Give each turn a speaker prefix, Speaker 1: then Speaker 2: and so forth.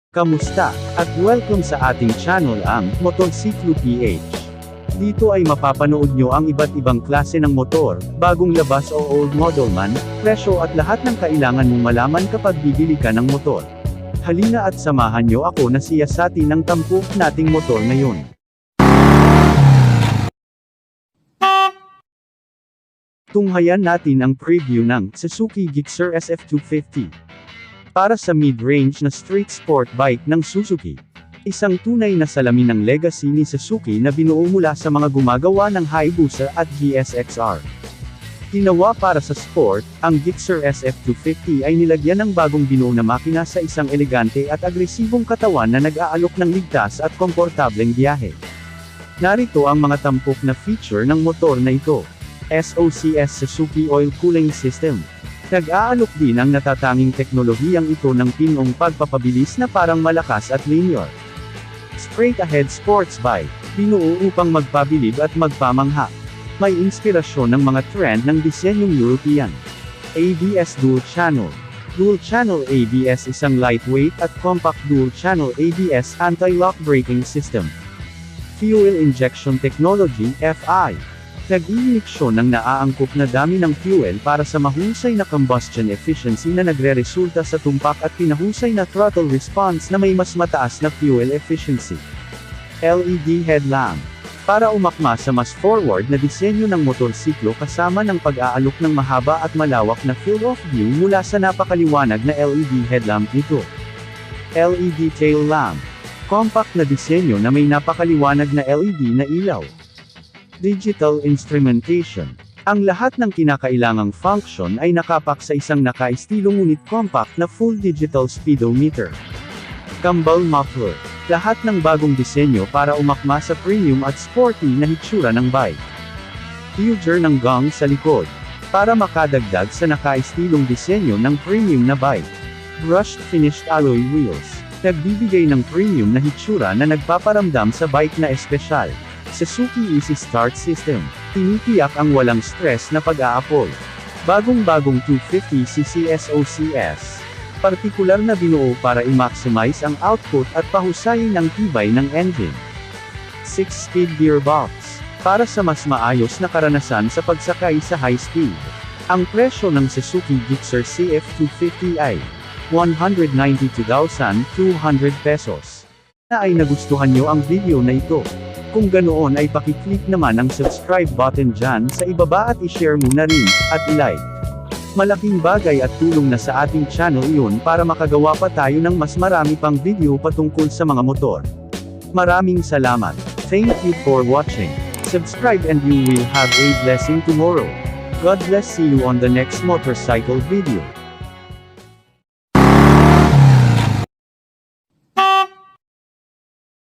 Speaker 1: Kamusta? At welcome sa ating channel ang Motorsiklo PH. Dito ay mapapanood nyo ang iba't ibang klase ng motor, bagong labas o old model man, presyo at lahat ng kailangan mong malaman kapag bibili ka ng motor. Halina at samahan nyo ako na siyasati ng tampok nating motor ngayon. Tunghayan natin ang preview ng Suzuki Gixxer SF250. Para sa mid-range na street sport bike ng Suzuki. Isang tunay na salamin ng legacy ni Suzuki na binuo mula sa mga gumagawa ng Hayabusa at GSXR. Ginawa para sa sport, ang Gixxer SF250 ay nilagyan ng bagong binuo na makina sa isang elegante at agresibong katawan na nag-aalok ng ligtas at komportableng biyahe. Narito ang mga tampok na feature ng motor na ito. SOCS Suzuki Oil Cooling System. Nag-aalok din ang natatanging teknolohiyang ito ng pinong pagpapabilis na parang malakas at linear. Straight-ahead sports bike, binuo upang magpabilib at magpamangha. May inspirasyon ng mga trend ng disenyong European. ABS Dual Channel. Dual Channel ABS isang lightweight at compact dual channel ABS anti-lock braking system. Fuel Injection Technology FI. Nag-iiniksyon ng naaangkop na dami ng fuel para sa mahusay na combustion efficiency na nagre-resulta sa tumpak at pinahusay na throttle response na may mas mataas na fuel efficiency. LED headlamp. Para umakma sa mas forward na disenyo ng motorsiklo kasama ng pag-aalok ng mahaba at malawak na field of view mula sa napakaliwanag na LED headlamp nito. LED tail lamp. Compact na disenyo na may napakaliwanag na LED na ilaw. Digital instrumentation. Ang lahat ng kinakailangang function ay nakapak sa isang nakaestilo ngunit compact na full digital speedometer. Kambal muffler. Lahat ng bagong disenyo para umakma sa premium at sporty na hitsura ng bike. Huger ng gong sa likod. Para makadagdag sa nakaestilong disenyo ng premium na bike. Brushed finished alloy wheels. Nagbibigay ng premium na hitsura na nagpaparamdam sa bike na espesyal. Suzuki Easy Start System. Tinitiyak ang walang stress na pag-aapol. Bagong-bagong 250cc SOCS. Partikular na binuo para i-maximize ang output at pahusayin ang tibay ng engine. 6-speed gearbox. Para sa mas maayos na karanasan sa pagsakay sa high speed. Ang presyo ng Suzuki Gixxer CF250 ay 192,200 pesos. Na ay nagustuhan nyo ang video na ito. Kung ganoon ay pakiclick naman ang subscribe button dyan sa ibaba at ishare mo na rin, at ilike. Malaking bagay at tulong na sa ating channel iyon para makagawa pa tayo ng mas marami pang video patungkol sa mga motor. Maraming salamat. Thank you for watching. Subscribe and you will have a blessing tomorrow. God bless, see you on the next motorcycle video.